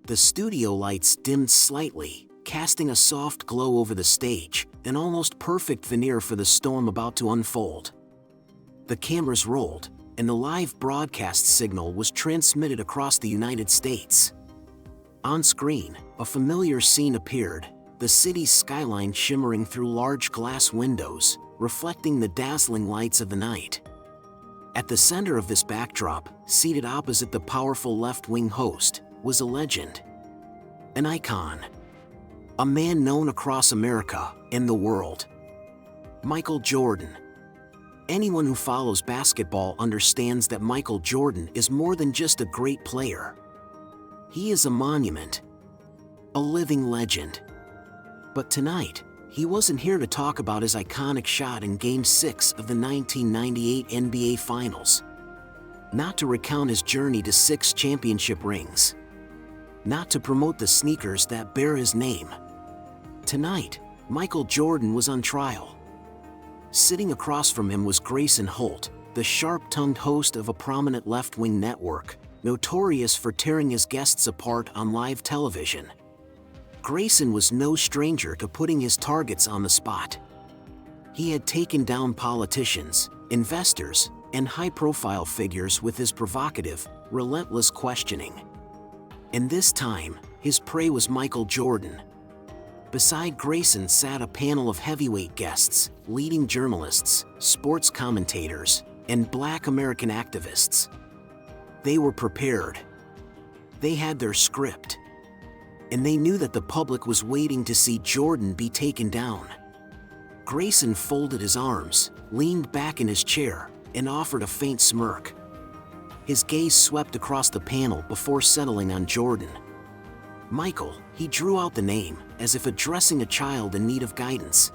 The studio lights dimmed slightly, casting a soft glow over the stage, an almost perfect veneer for the storm about to unfold. The cameras rolled, and the live broadcast signal was transmitted across the United States. On screen, a familiar scene appeared, the city's skyline shimmering through large glass windows, reflecting the dazzling lights of the night. At the center of this backdrop, seated opposite the powerful left-wing host, was a legend. An icon. A man known across America and the world. Michael Jordan. Anyone who follows basketball understands that Michael Jordan is more than just a great player. He is a monument. A living legend. But tonight, he wasn't here to talk about his iconic shot in Game 6 of the 1998 NBA Finals. Not to recount his journey to 6 championship rings. Not to promote the sneakers that bear his name. Tonight, Michael Jordan was on trial. Sitting across from him was Grayson Holt, the sharp-tongued host of a prominent left-wing network, notorious for tearing his guests apart on live television. Grayson was no stranger to putting his targets on the spot. He had taken down politicians, investors, and high-profile figures with his provocative, relentless questioning. And this time, his prey was Michael Jordan. Beside Grayson sat a panel of heavyweight guests, leading journalists, sports commentators, and Black American activists. They were prepared. They had their script. And they knew that the public was waiting to see Jordan be taken down. Grayson folded his arms, leaned back in his chair, and offered a faint smirk. His gaze swept across the panel before settling on Jordan. Michael, he drew out the name, as if addressing a child in need of guidance.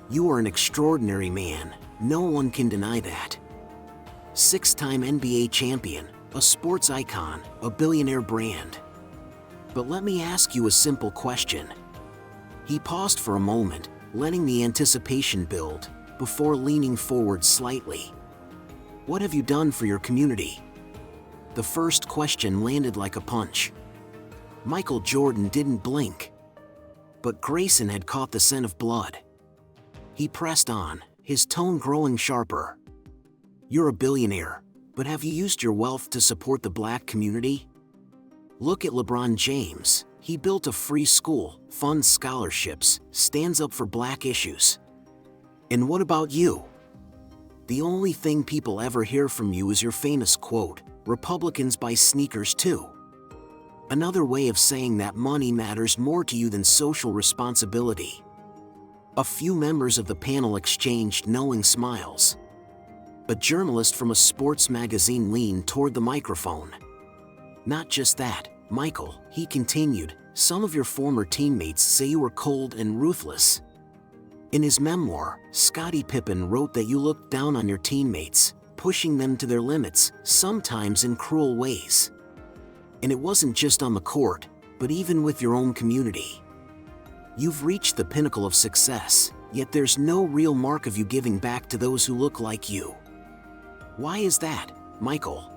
You are an extraordinary man, no one can deny that. 6-time NBA champion, a sports icon, a billionaire brand. But let me ask you a simple question. He paused for a moment, letting the anticipation build, before leaning forward slightly. What have you done for your community? The first question landed like a punch. Michael Jordan didn't blink. But Grayson had caught the scent of blood. He pressed on, his tone growing sharper. You're a billionaire, but have you used your wealth to support the Black community? Look at LeBron James. He built a free school, funds scholarships, stands up for Black issues. And what about you? The only thing people ever hear from you is your famous quote, "Republicans buy sneakers too." Another way of saying that money matters more to you than social responsibility. A few members of the panel exchanged knowing smiles. A journalist from a sports magazine leaned toward the microphone. Not just that, Michael, he continued, some of your former teammates say you were cold and ruthless. In his memoir, Scottie Pippen wrote that you looked down on your teammates, pushing them to their limits, sometimes in cruel ways. And it wasn't just on the court, but even with your own community. You've reached the pinnacle of success, yet there's no real mark of you giving back to those who look like you. Why is that, Michael?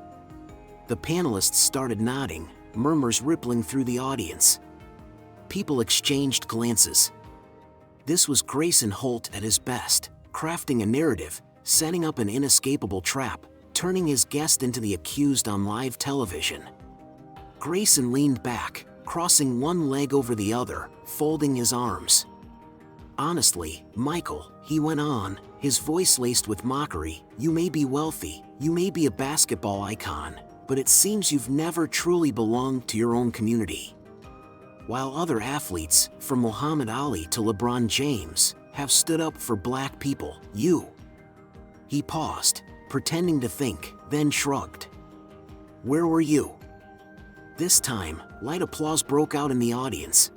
The panelists started nodding, murmurs rippling through the audience. People exchanged glances. This was Grayson Holt at his best, crafting a narrative, setting up an inescapable trap, turning his guest into the accused on live television. Grayson leaned back, crossing one leg over the other, folding his arms. Honestly, Michael, he went on, his voice laced with mockery, you may be wealthy, you may be a basketball icon, but it seems you've never truly belonged to your own community. While other athletes, from Muhammad Ali to LeBron James, have stood up for Black people, you. He paused, pretending to think, then shrugged. Where were you? This time, light applause broke out in the audience.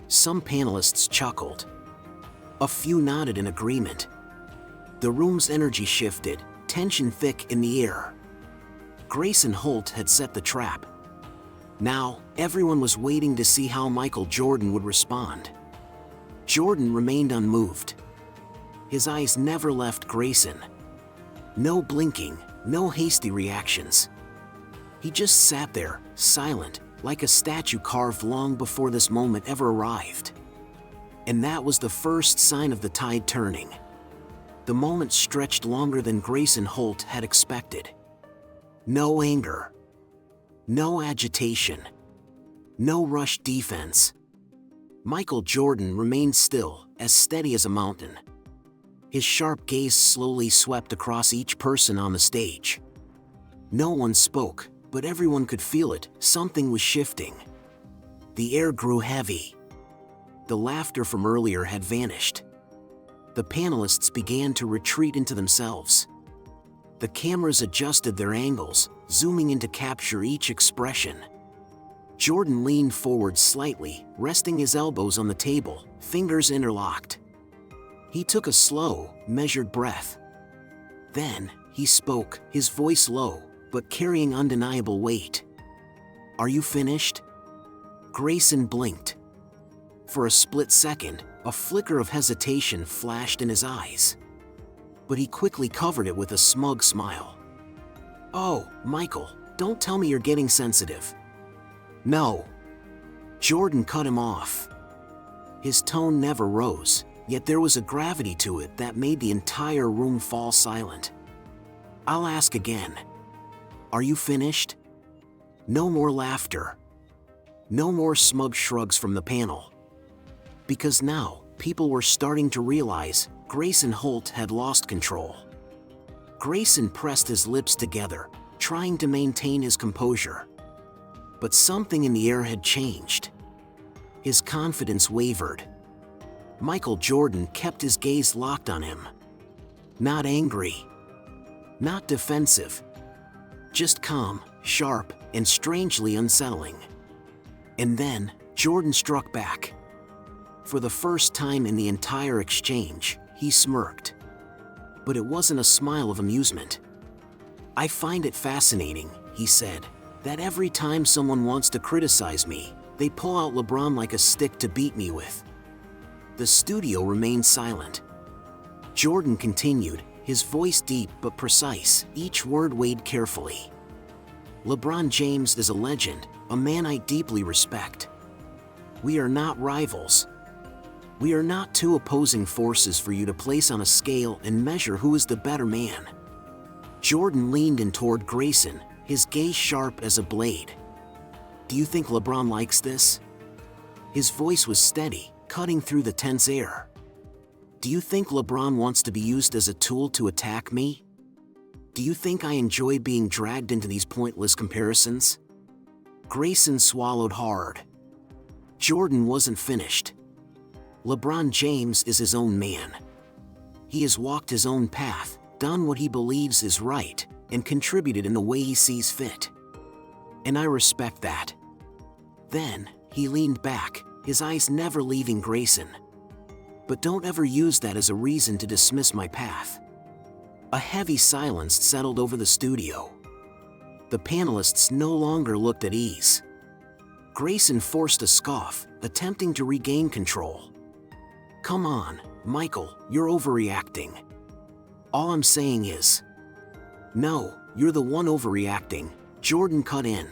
Some panelists chuckled. A few nodded in agreement. The room's energy shifted, tension thick in the air. Grayson Holt had set the trap. Now, everyone was waiting to see how Michael Jordan would respond. Jordan remained unmoved. His eyes never left Grayson. No blinking, no hasty reactions. He just sat there, silent, like a statue carved long before this moment ever arrived. And that was the first sign of the tide turning. The moment stretched longer than Grayson Holt had expected. No anger. No agitation. No rushed defense. Michael Jordan remained still, as steady as a mountain. His sharp gaze slowly swept across each person on the stage. No one spoke, but everyone could feel it. Something was shifting. The air grew heavy. The laughter from earlier had vanished. The panelists began to retreat into themselves. The cameras adjusted their angles, zooming in to capture each expression. Jordan leaned forward slightly, resting his elbows on the table, fingers interlocked. He took a slow, measured breath. Then, he spoke, his voice low, but carrying undeniable weight. "Are you finished?" Grayson blinked. For a split second, a flicker of hesitation flashed in his eyes. But he quickly covered it with a smug smile. "Oh, Michael, don't tell me you're getting sensitive." "No." Jordan cut him off. His tone never rose, yet there was a gravity to it that made the entire room fall silent. "I'll ask again. Are you finished?" No more laughter. No more smug shrugs from the panel. Because now, people were starting to realize Grayson Holt had lost control. Grayson pressed his lips together, trying to maintain his composure. But something in the air had changed. His confidence wavered. Michael Jordan kept his gaze locked on him. Not angry. Not defensive. Just calm, sharp, and strangely unsettling. And then, Jordan struck back. For the first time in the entire exchange, he smirked. But it wasn't a smile of amusement. "I find it fascinating," he said, "that every time someone wants to criticize me, they pull out LeBron like a stick to beat me with." The studio remained silent. Jordan continued, his voice deep but precise, each word weighed carefully. "LeBron James is a legend, a man I deeply respect. We are not rivals. We are not two opposing forces for you to place on a scale and measure who is the better man." Jordan leaned in toward Grayson, his gaze sharp as a blade. "Do you think LeBron likes this?" His voice was steady, cutting through the tense air. "Do you think LeBron wants to be used as a tool to attack me? Do you think I enjoy being dragged into these pointless comparisons?" Grayson swallowed hard. Jordan wasn't finished. LeBron James is his own man. He has walked his own path, done what he believes is right, and contributed in the way he sees fit. And I respect that. Then, he leaned back, his eyes never leaving Grayson. "But don't ever use that as a reason to dismiss my path." A heavy silence settled over the studio. The panelists no longer looked at ease. Grayson forced a scoff, attempting to regain control. "Come on, Michael, you're overreacting. All I'm saying is..." "No, you're the one overreacting," Jordan cut in.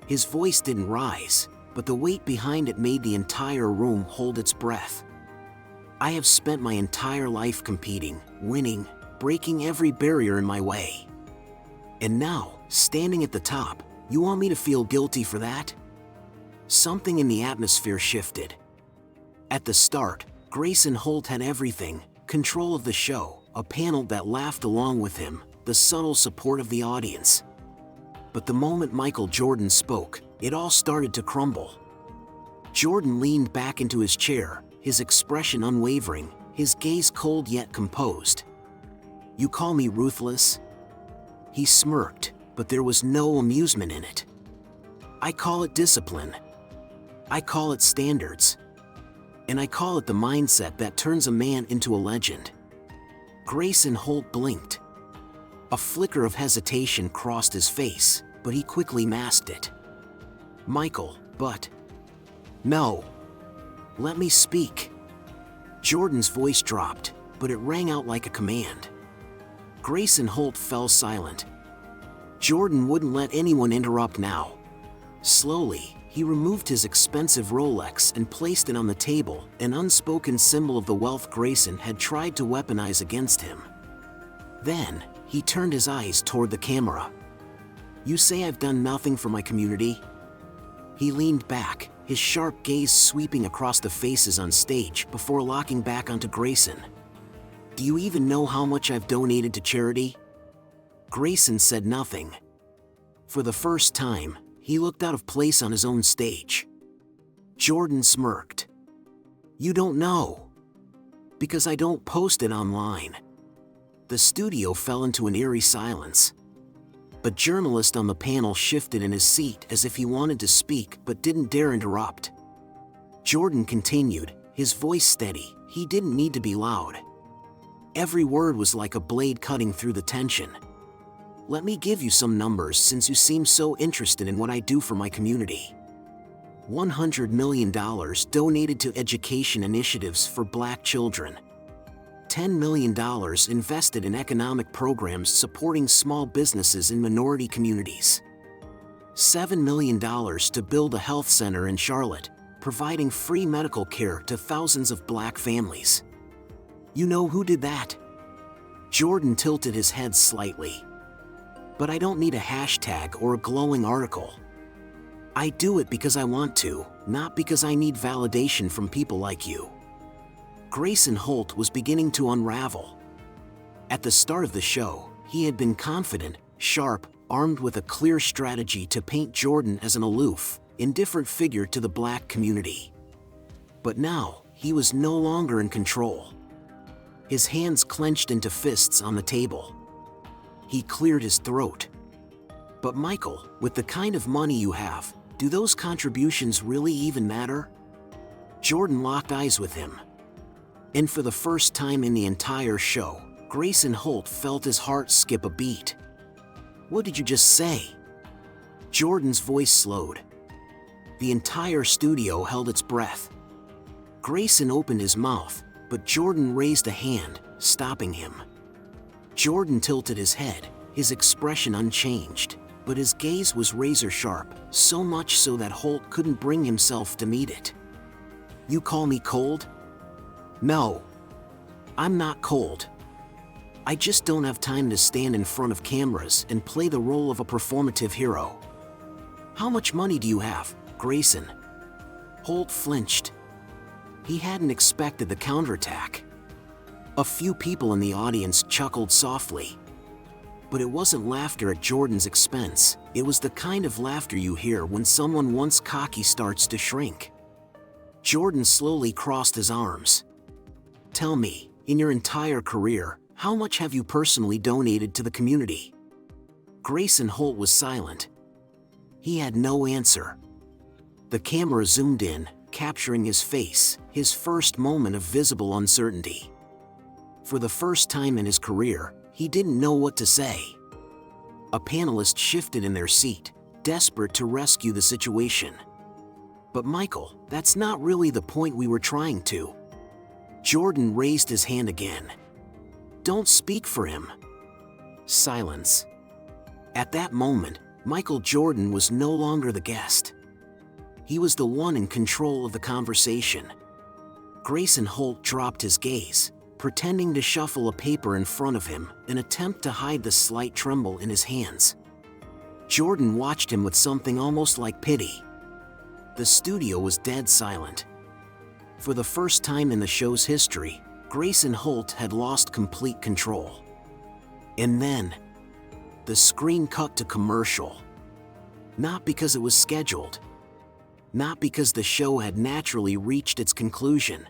His voice didn't rise, but the weight behind it made the entire room hold its breath. "I have spent my entire life competing, winning, breaking every barrier in my way. And now, standing at the top, you want me to feel guilty for that?" Something in the atmosphere shifted. At the start, Grayson Holt had everything: control of the show, a panel that laughed along with him, the subtle support of the audience. But the moment Michael Jordan spoke, it all started to crumble. Jordan leaned back into his chair, his expression unwavering, his gaze cold yet composed. "You call me ruthless?" He smirked, but there was no amusement in it. "I call it discipline. I call it standards. And I call it the mindset that turns a man into a legend." Grayson Holt blinked. A flicker of hesitation crossed his face, but he quickly masked it. "Michael, but..." "No. Let me speak." Jordan's voice dropped, but it rang out like a command. Grayson Holt fell silent. Jordan wouldn't let anyone interrupt now. Slowly, he removed his expensive Rolex and placed it on the table, an unspoken symbol of the wealth Grayson had tried to weaponize against him. Then, he turned his eyes toward the camera. "You say I've done nothing for my community?" He leaned back, his sharp gaze sweeping across the faces on stage before locking back onto Grayson. "Do you even know how much I've donated to charity?" Grayson said nothing. For the first time, he looked out of place on his own stage. Jordan smirked. "You don't know. Because I don't post it online." The studio fell into an eerie silence. A journalist on the panel shifted in his seat as if he wanted to speak but didn't dare interrupt. Jordan continued, his voice steady. He didn't need to be loud. Every word was like a blade cutting through the tension. "Let me give you some numbers since you seem so interested in what I do for my community. $100 million donated to education initiatives for Black children. $10 million invested in economic programs supporting small businesses in minority communities. $7 million to build a health center in Charlotte, providing free medical care to thousands of Black families. You know who did that?" Jordan tilted his head slightly. "But I don't need a hashtag or a glowing article. I do it because I want to, not because I need validation from people like you." Grayson Holt was beginning to unravel. At the start of the show, he had been confident, sharp, armed with a clear strategy to paint Jordan as an aloof, indifferent figure to the Black community. But now, he was no longer in control. His hands clenched into fists on the table. He cleared his throat. "But Michael, with the kind of money you have, do those contributions really even matter?" Jordan locked eyes with him. And for the first time in the entire show, Grayson Holt felt his heart skip a beat. "What did you just say?" Jordan's voice slowed. The entire studio held its breath. Grayson opened his mouth, but Jordan raised a hand, stopping him. Jordan tilted his head, his expression unchanged, but his gaze was razor-sharp, so much so that Holt couldn't bring himself to meet it. "You call me cold?" "No. I'm not cold. I just don't have time to stand in front of cameras and play the role of a performative hero." "How much money do you have, Grayson?" Holt flinched. He hadn't expected the counterattack. A few people in the audience chuckled softly. But it wasn't laughter at Jordan's expense, it was the kind of laughter you hear when someone once cocky starts to shrink. Jordan slowly crossed his arms. "Tell me, in your entire career, how much have you personally donated to the community?" Grayson Holt was silent. He had no answer. The camera zoomed in, capturing his face, his first moment of visible uncertainty. For the first time in his career, he didn't know what to say. A panelist shifted in their seat, desperate to rescue the situation. "But Michael, that's not really the point we were trying to." Jordan raised his hand again. "Don't speak for him." Silence. At that moment, Michael Jordan was no longer the guest. He was the one in control of the conversation. Grayson Holt dropped his gaze, pretending to shuffle a paper in front of him, an attempt to hide the slight tremble in his hands. Jordan watched him with something almost like pity. The studio was dead silent. For the first time in the show's history, Grayson Holt had lost complete control. And then, the screen cut to commercial. Not because it was scheduled. Not because the show had naturally reached its conclusion.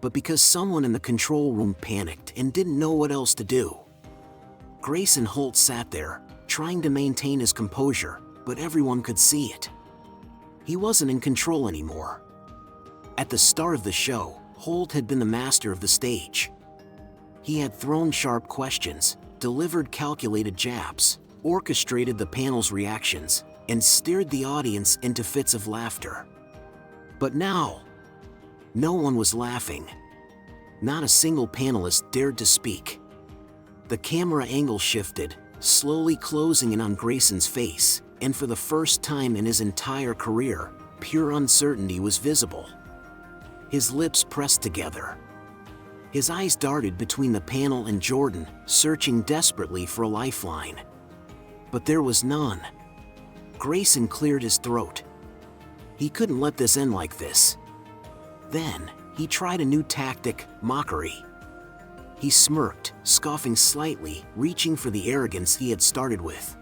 But because someone in the control room panicked and didn't know what else to do. Grayson Holt sat there, trying to maintain his composure, but everyone could see it. He wasn't in control anymore. At the start of the show, Holt had been the master of the stage. He had thrown sharp questions, delivered calculated jabs, orchestrated the panel's reactions, and steered the audience into fits of laughter. But now, no one was laughing. Not a single panelist dared to speak. The camera angle shifted, slowly closing in on Grayson's face, and for the first time in his entire career, pure uncertainty was visible. His lips pressed together. His eyes darted between the panel and Jordan, searching desperately for a lifeline. But there was none. Grayson cleared his throat. He couldn't let this end like this. Then, he tried a new tactic, mockery. He smirked, scoffing slightly, reaching for the arrogance he had started with.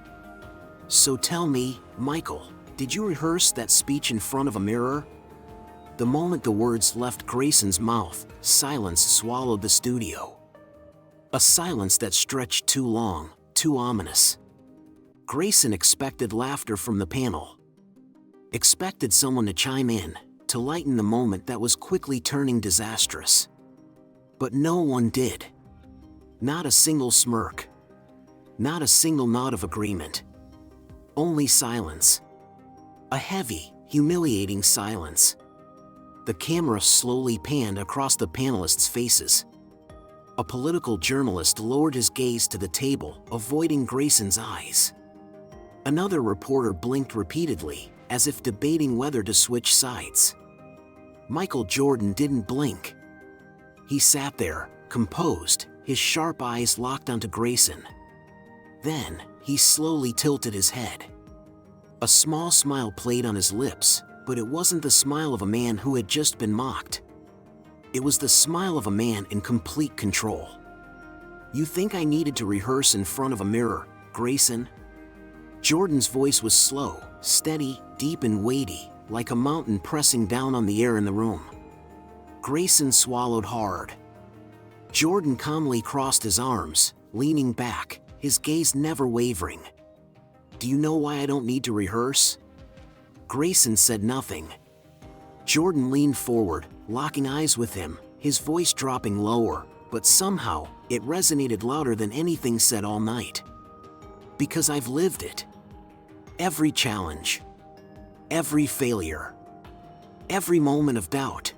"So tell me, Michael, did you rehearse that speech in front of a mirror?" The moment the words left Grayson's mouth, silence swallowed the studio. A silence that stretched too long, too ominous. Grayson expected laughter from the panel. Expected someone to chime in, to lighten the moment that was quickly turning disastrous. But no one did. Not a single smirk. Not a single nod of agreement. Only silence. A heavy, humiliating silence. The camera slowly panned across the panelists' faces. A political journalist lowered his gaze to the table, avoiding Grayson's eyes. Another reporter blinked repeatedly, as if debating whether to switch sides. Michael Jordan didn't blink. He sat there, composed, his sharp eyes locked onto Grayson. Then, he slowly tilted his head. A small smile played on his lips, but it wasn't the smile of a man who had just been mocked. It was the smile of a man in complete control. "You think I needed to rehearse in front of a mirror, Grayson?" Jordan's voice was slow, steady, deep and weighty, like a mountain pressing down on the air in the room. Grayson swallowed hard. Jordan calmly crossed his arms, leaning back, his gaze never wavering. "Do you know why I don't need to rehearse?" Grayson said nothing. Jordan leaned forward, locking eyes with him, his voice dropping lower, but somehow, it resonated louder than anything said all night. "Because I've lived it. Every challenge. Every failure. Every moment of doubt.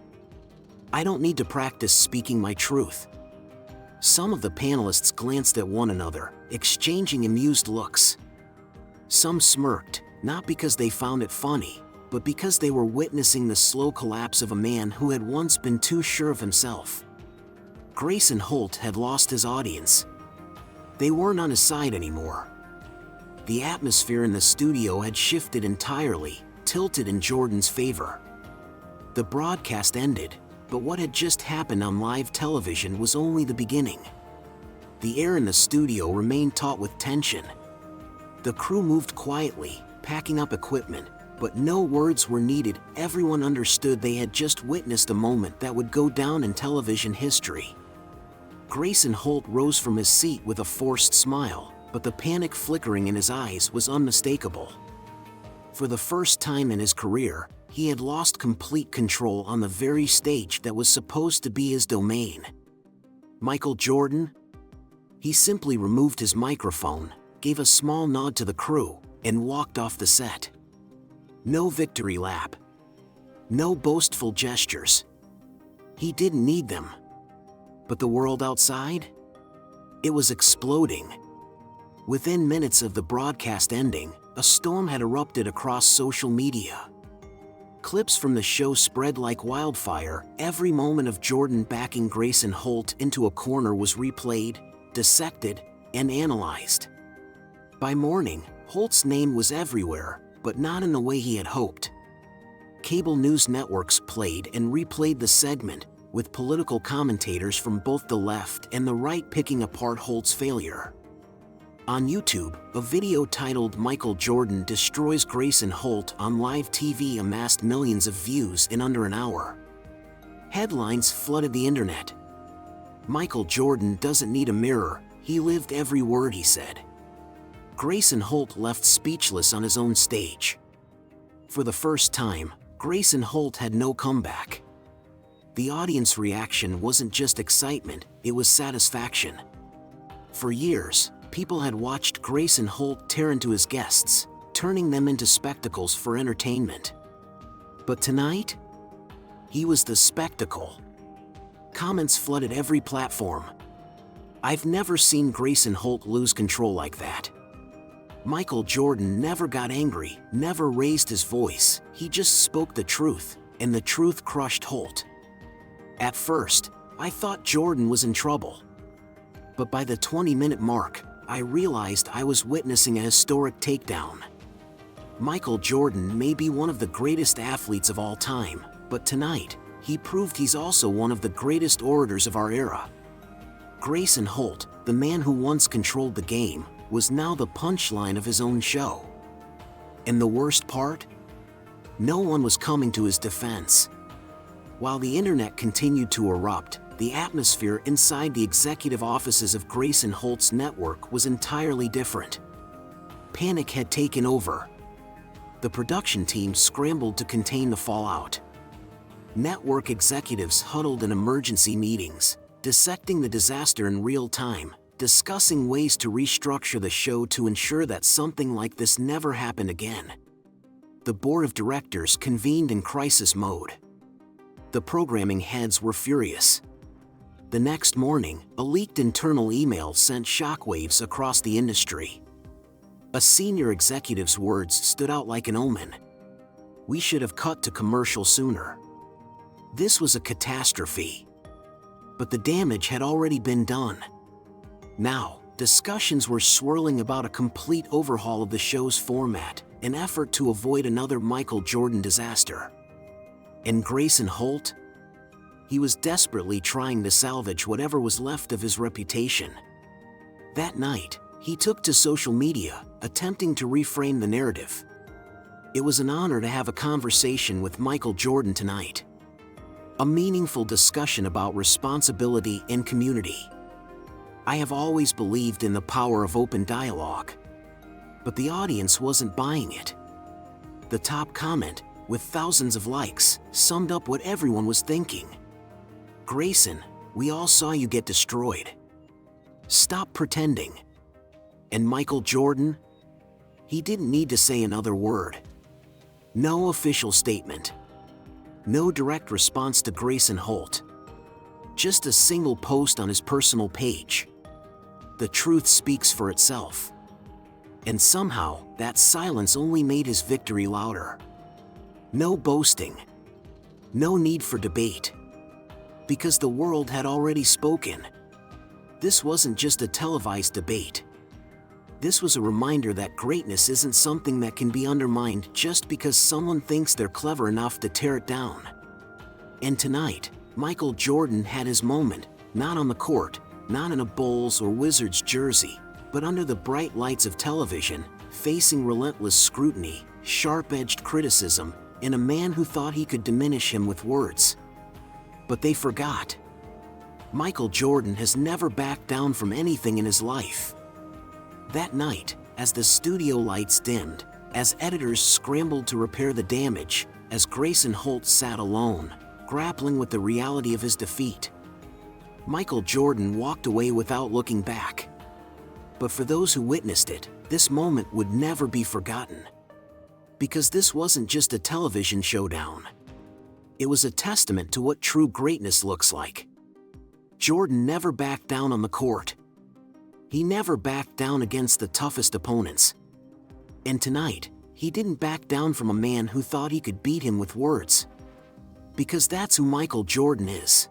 I don't need to practice speaking my truth." Some of the panelists glanced at one another, exchanging amused looks. Some smirked, not because they found it funny, but because they were witnessing the slow collapse of a man who had once been too sure of himself. Grayson Holt had lost his audience. They weren't on his side anymore. The atmosphere in the studio had shifted entirely, tilted in Jordan's favor. The broadcast ended, but what had just happened on live television was only the beginning. The air in the studio remained taut with tension. The crew moved quietly, packing up equipment, but no words were needed. Everyone understood they had just witnessed a moment that would go down in television history. Grayson Holt rose from his seat with a forced smile, but the panic flickering in his eyes was unmistakable. For the first time in his career, he had lost complete control on the very stage that was supposed to be his domain. "Michael Jordan?" He simply removed his microphone, gave a small nod to the crew, and walked off the set. No victory lap. No boastful gestures. He didn't need them. But the world outside? It was exploding. Within minutes of the broadcast ending, a storm had erupted across social media. Clips from the show spread like wildfire. Every moment of Jordan backing Grayson Holt into a corner was replayed, dissected, and analyzed. By morning, Holt's name was everywhere, but not in the way he had hoped. Cable news networks played and replayed the segment, with political commentators from both the left and the right picking apart Holt's failure. On YouTube, a video titled "Michael Jordan Destroys Grayson Holt on Live TV" amassed millions of views in under an hour. Headlines flooded the internet. "Michael Jordan doesn't need a mirror, he lived every word he said." Grayson Holt left speechless on his own stage. For the first time, Grayson Holt had no comeback. The audience reaction wasn't just excitement, it was satisfaction. For years, people had watched Grayson Holt tear into his guests, turning them into spectacles for entertainment. But tonight, he was the spectacle. Comments flooded every platform. "I've never seen Grayson Holt lose control like that. Michael Jordan never got angry, never raised his voice, he just spoke the truth, and the truth crushed Holt. At first, I thought Jordan was in trouble. But by the 20-minute mark, I realized I was witnessing a historic takedown. Michael Jordan may be one of the greatest athletes of all time, but tonight, he proved he's also one of the greatest orators of our era. Grayson Holt, the man who once controlled the game, was now the punchline of his own show. And the worst part? No one was coming to his defense. While the internet continued to erupt, the atmosphere inside the executive offices of Grayson Holt's network was entirely different. Panic had taken over. The production team scrambled to contain the fallout. Network executives huddled in emergency meetings, dissecting the disaster in real time, discussing ways to restructure the show to ensure that something like this never happened again. The board of directors convened in crisis mode. The programming heads were furious. The next morning, a leaked internal email sent shockwaves across the industry. A senior executive's words stood out like an omen. "We should have cut to commercial sooner." This was a catastrophe. But the damage had already been done. Now, discussions were swirling about a complete overhaul of the show's format, an effort to avoid another Michael Jordan disaster. And Grayson Holt? He was desperately trying to salvage whatever was left of his reputation. That night, he took to social media, attempting to reframe the narrative. It was an honor to have a conversation with Michael Jordan tonight. A meaningful discussion about responsibility and community. I have always believed in the power of open dialogue. But the audience wasn't buying it. The top comment, with thousands of likes, summed up what everyone was thinking. "Grayson, we all saw you get destroyed. Stop pretending." And Michael Jordan? He didn't need to say another word. No official statement. No direct response to Grayson Holt. Just a single post on his personal page. The truth speaks for itself. And somehow, that silence only made his victory louder. No boasting. No need for debate. Because the world had already spoken. This wasn't just a televised debate. This was a reminder that greatness isn't something that can be undermined just because someone thinks they're clever enough to tear it down. And tonight, Michael Jordan had his moment, not on the court, not in a Bulls or Wizards jersey, but under the bright lights of television, facing relentless scrutiny, sharp-edged criticism, and a man who thought he could diminish him with words. But they forgot. Michael Jordan has never backed down from anything in his life. That night, as the studio lights dimmed, as editors scrambled to repair the damage, as Grayson Holt sat alone, grappling with the reality of his defeat, Michael Jordan walked away without looking back. But for those who witnessed it, this moment would never be forgotten. Because this wasn't just a television showdown. It was a testament to what true greatness looks like. Jordan never backed down on the court. He never backed down against the toughest opponents. And tonight, he didn't back down from a man who thought he could beat him with words. Because that's who Michael Jordan is.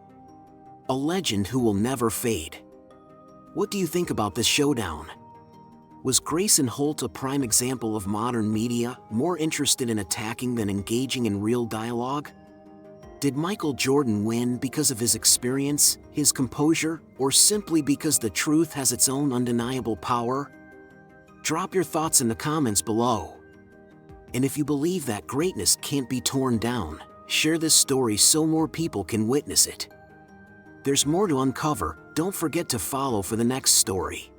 A legend who will never fade. What do you think about this showdown? Was Grayson Holt a prime example of modern media, more interested in attacking than engaging in real dialogue? Did Michael Jordan win because of his experience, his composure, or simply because the truth has its own undeniable power? Drop your thoughts in the comments below. And if you believe that greatness can't be torn down, share this story so more people can witness it. There's more to uncover. Don't forget to follow for the next story.